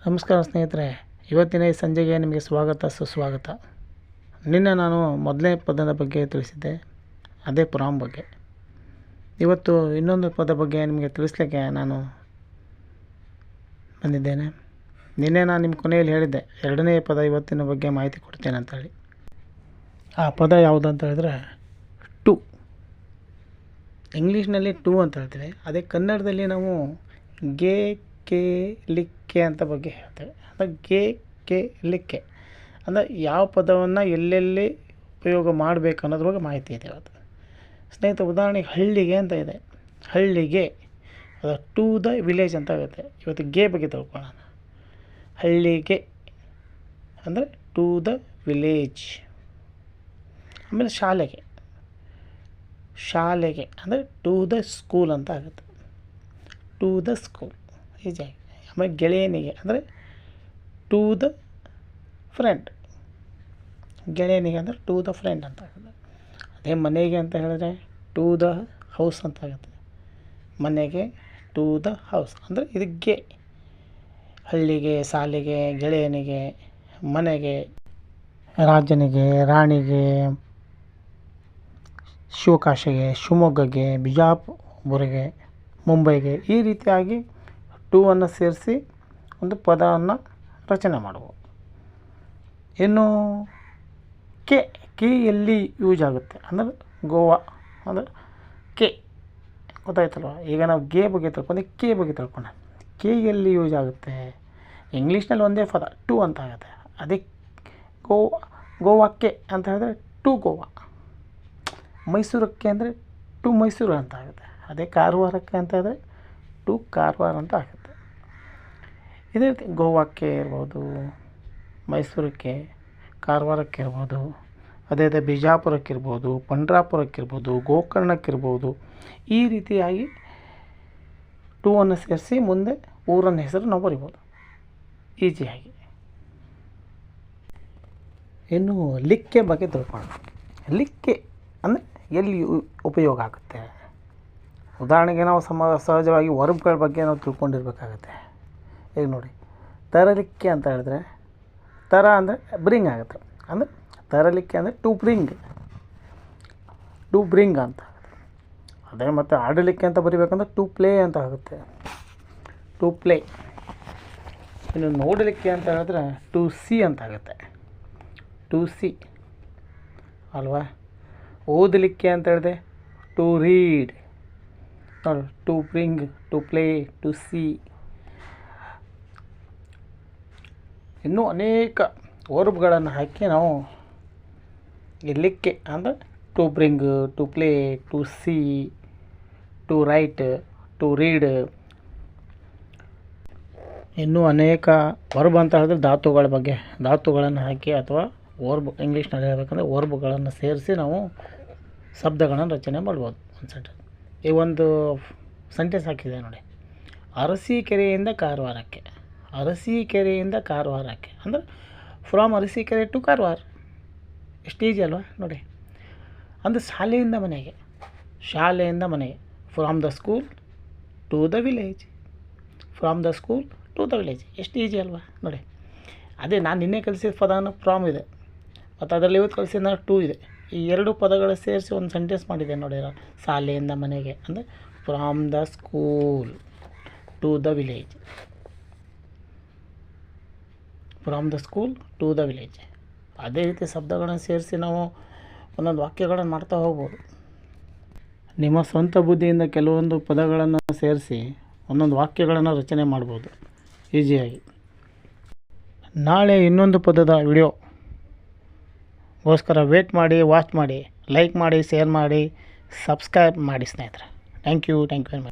ನಮಸ್ಕಾರ ಸ್ನೇಹಿತರೆ, ಇವತ್ತಿನ ಈ ಸಂಜೆಗೆ ನಿಮಗೆ ಸ್ವಾಗತ ಸುಸ್ವಾಗತ. ನಿನ್ನೆ ನಾನು ಮೊದಲನೇ ಪದದ ಬಗ್ಗೆ ತಿಳಿಸಿದ್ದೆ, ಅದೇ ಫ್ರಾಮ್ ಬಗ್ಗೆ. ಇವತ್ತು ಇನ್ನೊಂದು ಪದ ಬಗ್ಗೆ ನಿಮಗೆ ತಿಳಿಸ್ಲಿಕ್ಕೆ ನಾನು ಬಂದಿದ್ದೇನೆ. ನಿನ್ನೆ ನಾನು ನಿಮ್ಮ ಕೊನೆಯಲ್ಲಿ ಹೇಳಿದ್ದೆ, ಎರಡನೇ ಪದ ಇವತ್ತಿನ ಬಗ್ಗೆ ಮಾಹಿತಿ ಕೊಡ್ತೇನೆ ಅಂತೇಳಿ. ಆ ಪದ ಯಾವುದು ಅಂತ ಹೇಳಿದ್ರೆ ಟು. ಇಂಗ್ಲೀಷ್ನಲ್ಲಿ ಟು ಅಂತ ಹೇಳ್ತೀವಿ, ಅದೇ ಕನ್ನಡದಲ್ಲಿ ನಾವು ಗೆ ಕೆ ಲಿಕ್ಕೆ ಅಂತ ಬಗ್ಗೆ ಹೇಳ್ತೇವೆ. ಅಂದರೆ ಗೆ ಕೆ ಲಿಕ್ಕೆ ಅಂದರೆ ಯಾವ ಪದವನ್ನು ಎಲ್ಲೆಲ್ಲಿ ಉಪಯೋಗ ಮಾಡಬೇಕು ಅನ್ನೋದ್ರೊಳಗೆ ಮಾಹಿತಿ ಇದೆ ಇವತ್ತು. ಸ್ನೇಹಿತರೆ, ಉದಾಹರಣೆಗೆ ಹಳ್ಳಿಗೆ ಅಂತ ಇದೆ. ಹಳ್ಳಿಗೆ ಅದು ಟು ದ ವಿಲೇಜ್ ಅಂತ ಆಗುತ್ತೆ. ಇವತ್ತು ಗೆ ಬಗ್ಗೆ ತಿಳ್ಕೊಳ್ಳೋಣ. ಹಳ್ಳಿಗೆ ಅಂದರೆ ಟು ದ ವಿಲೇಜ್. ಆಮೇಲೆ ಶಾಲೆಗೆ ಅಂದರೆ ಟು ದ ಸ್ಕೂಲ್ ಅಂತ ಆಗುತ್ತೆ. ಟು ದ ಸ್ಕೂಲ್ ಈಜಿಯಾಗಿ. ಆಮೇಲೆ ಗೆಳೆಯನಿಗೆ ಅಂದರೆ ಟು ದ ಫ್ರೆಂಡ್. ಗೆಳೆಯನಿಗೆ ಅಂದರೆ ಟು ದ ಫ್ರೆಂಡ್ ಅಂತ ಆಗುತ್ತೆ. ಅದೇ ಮನೆಗೆ ಅಂತ ಹೇಳಿದ್ರೆ ಟು ದ ಹೌಸ್ ಅಂತ ಆಗುತ್ತೆ. ಮನೆಗೆ ಟು ದ ಹೌಸ್ ಅಂದರೆ ಇದಕ್ಕೆ ಹಳ್ಳಿಗೆ, ಶಾಲೆಗೆ, ಗೆಳೆಯನಿಗೆ, ಮನೆಗೆ, ರಾಜನಿಗೆ, ರಾಣಿಗೆ, ಶಿವಕಾಶಿಗೆ, ಶಿವಮೊಗ್ಗಗೆ, ಬಿಜಾಪುರಿಗೆ, ಮುಂಬೈಗೆ, ಈ ರೀತಿಯಾಗಿ ಟು ಅನ್ನು ಸೇರಿಸಿ ಒಂದು ಪದವನ್ನು ರಚನೆ ಮಾಡ್ಬೋದು. ಇನ್ನು ಕೆ ಎಲ್ಲಿ ಯೂಸ್ ಆಗುತ್ತೆ ಅಂದರೆ ಗೋವಾ ಅಂದರೆ ಕೆ ಗೊತ್ತಾಯ್ತಲ್ವ. ಈಗ ನಾವು ಗೆ ಬಗ್ಗೆ ತಿಳ್ಕೊಂಡು ಕೆ ಬಗ್ಗೆ ತಿಳ್ಕೊಂಡೆ. ಕೆ ಎಲ್ಲಿ ಯೂಸ್ ಆಗುತ್ತೆ? ಇಂಗ್ಲೀಷ್ನಲ್ಲಿ ಒಂದೇ ಪದ ಟು ಅಂತ ಆಗುತ್ತೆ. ಅದೇ ಗೋವಾಕ್ಕೆ ಅಂತ ಹೇಳಿದ್ರೆ ಟು ಗೋವಾ. ಮೈಸೂರಕ್ಕೆ ಅಂದರೆ ಟು ಮೈಸೂರು ಅಂತ ಆಗುತ್ತೆ. ಅದೇ ಕಾರವಾರಕ್ಕೆ ಅಂತ ಹೇಳಿದ್ರೆ ಟು ಕಾರವಾರ ಅಂತ ಆಗುತ್ತೆ. ಇದೇ ರೀತಿ ಗೋವಾಕ್ಕೆ ಇರ್ಬೋದು, ಮೈಸೂರಕ್ಕೆ, ಕಾರವಾರಕ್ಕೆ ಇರ್ಬೋದು, ಅದೇ ಬಿಜಾಪುರಕ್ಕೆ ಇರ್ಬೋದು, ಪಂಡ್ರಾಪುರಕ್ಕೆ ಇರ್ಬೋದು, ಗೋಕರ್ಣಕ್ಕೆ ಇರ್ಬೋದು. ಈ ರೀತಿಯಾಗಿ ಟು ಅನ್ನು ಸೇರಿಸಿ ಮುಂದೆ ಊರನ್ನ ಹೆಸರು ನಾವು ಬರಿಬೋದು ಈಸಿಯಾಗಿ. ಇನ್ನು ಲಿಕ್ಕೆ ಬಗ್ಗೆ ತಿಳ್ಕೊಳ್ಳೋಣ. ಲಿಕ್ಕೆ ಅಂದರೆ ಎಲ್ಲಿ ಉಪಯೋಗ ಆಗುತ್ತೆ? ಉದಾಹರಣೆಗೆ ನಾವು ಸಹಜವಾಗಿ ವರ್ಬ್ಗಳ ಬಗ್ಗೆ ನಾವು ತಿಳ್ಕೊಂಡಿರ್ಬೇಕಾಗತ್ತೆ. ಈಗ ನೋಡಿ, ತರಲಿಕ್ಕೆ ಅಂತ ಹೇಳಿದ್ರೆ ತರ ಅಂದರೆ ಬ್ರಿಂಗ್ ಆಗುತ್ತೆ. ಅಂದರೆ ತರಲಿಕ್ಕೆ ಅಂದರೆ ಟು ಬ್ರಿಂಗ್ ಅಂತ ಆಗುತ್ತೆ. ಅದೇ ಮತ್ತು ಆಡಲಿಕ್ಕೆ ಅಂತ ಬರಿಬೇಕಂದ್ರೆ ಟು ಪ್ಲೇ ಅಂತ ಆಗುತ್ತೆ. To play. ಇನ್ನು ನೋಡಲಿಕ್ಕೆ ಅಂತ ಹೇಳಿದ್ರೆ ಟು ಸಿ ಅಂತ ಆಗುತ್ತೆ. ಟು ಸಿ ಅಲ್ವಾ. ಓದಲಿಕ್ಕೆ ಅಂತ ಹೇಳಿದೆ ಟು ರೀಡ್. ನೋಡಿ, to bring, to play, to see. ಇನ್ನೂ ಅನೇಕ ವರ್ಬ್ಗಳನ್ನು ಹಾಕಿ ನಾವು ಇರಲಿಕ್ಕೆ ಅಂದರೆ to bring, to play, to see, to write, to read. ಇನ್ನೂ ಅನೇಕ ವರ್ಬ್ ಅಂತ ಹೇಳಿದ್ರೆ ಧಾತುಗಳನ್ನು ಹಾಕಿ ಅಥವಾ ವರ್ಬ್, ಇಂಗ್ಲೀಷ್ನಲ್ಲಿ ಹೇಳಬೇಕಂದ್ರೆ ವರ್ಬ್ಗಳನ್ನು ಸೇರಿಸಿ ನಾವು ಶಬ್ದಗಳನ್ನು ರಚನೆ ಮಾಡ್ಬೋದು. ಒಂದು ಸೆಂಟೆನ್ಸ್. ಈ ಒಂದು ಸೆಂಟೆನ್ಸ್ ಹಾಕಿದೆ ನೋಡಿ, ಅರಸೀಕೆರೆಯಿಂದ ಕಾರವಾರಕ್ಕೆ. ಅರಸೀಕೆರೆಯಿಂದ ಕಾರವಾರಕ್ಕೆ ಅಂದರೆ ಫ್ರಾಮ್ ಅರಸೀಕೆರೆ ಟು ಕಾರವಾರ. ಎಷ್ಟು ಈಜಿ ಅಲ್ವಾ ನೋಡಿ. ಅಂದರೆ ಶಾಲೆಯಿಂದ ಮನೆಗೆ. From the school to the village. ಎಷ್ಟು ಈಜಿ ಅಲ್ವಾ ನೋಡಿ. ಅದೇ ನಾನು ನಿನ್ನೆ ಕಲಿಸಿದ ಪದನ ಫ್ರಾಮ್ ಇದೆ, ಮತ್ತು ಅದರಲ್ಲಿ ಇವತ್ತು ಕಲಿಸಿದ ಟು ಇದೆ. ಈ ಎರಡು ಪದಗಳ ಸೇರಿಸಿ ಒಂದು ಸೆಂಟೆನ್ಸ್ ಮಾಡಿದೆ ನೋಡಿ. ಶಾಲೆಯಿಂದ ಮನೆಗೆ ಅಂದರೆ from the school to the village. ಅದೇ ರೀತಿ ಶಬ್ದಗಳನ್ನು ಸೇರಿಸಿ ನಾವು ಒಂದೊಂದು ವಾಕ್ಯಗಳನ್ನು ಮಾಡ್ತಾ ಹೋಗ್ಬೋದು. ನಿಮ್ಮ ಸ್ವಂತ ಬುದ್ಧಿಯಿಂದ ಕೆಲವೊಂದು ಪದಗಳನ್ನು ಸೇರಿಸಿ ಒಂದೊಂದು ವಾಕ್ಯಗಳನ್ನು ರಚನೆ ಮಾಡ್ಬೋದು ಈಸಿಯಾಗಿ. ನಾಳೆ ಇನ್ನೊಂದು ಪದದ ವಿಡಿಯೋಗೋಸ್ಕರ ವೇಟ್ ಮಾಡಿ, ವಾಚ್ ಮಾಡಿ, ಲೈಕ್ ಮಾಡಿ, ಶೇರ್ ಮಾಡಿ, ಸಬ್ಸ್ಕ್ರೈಬ್ ಮಾಡಿ ಸ್ನೇಹಿತರೆ. Thank you very much.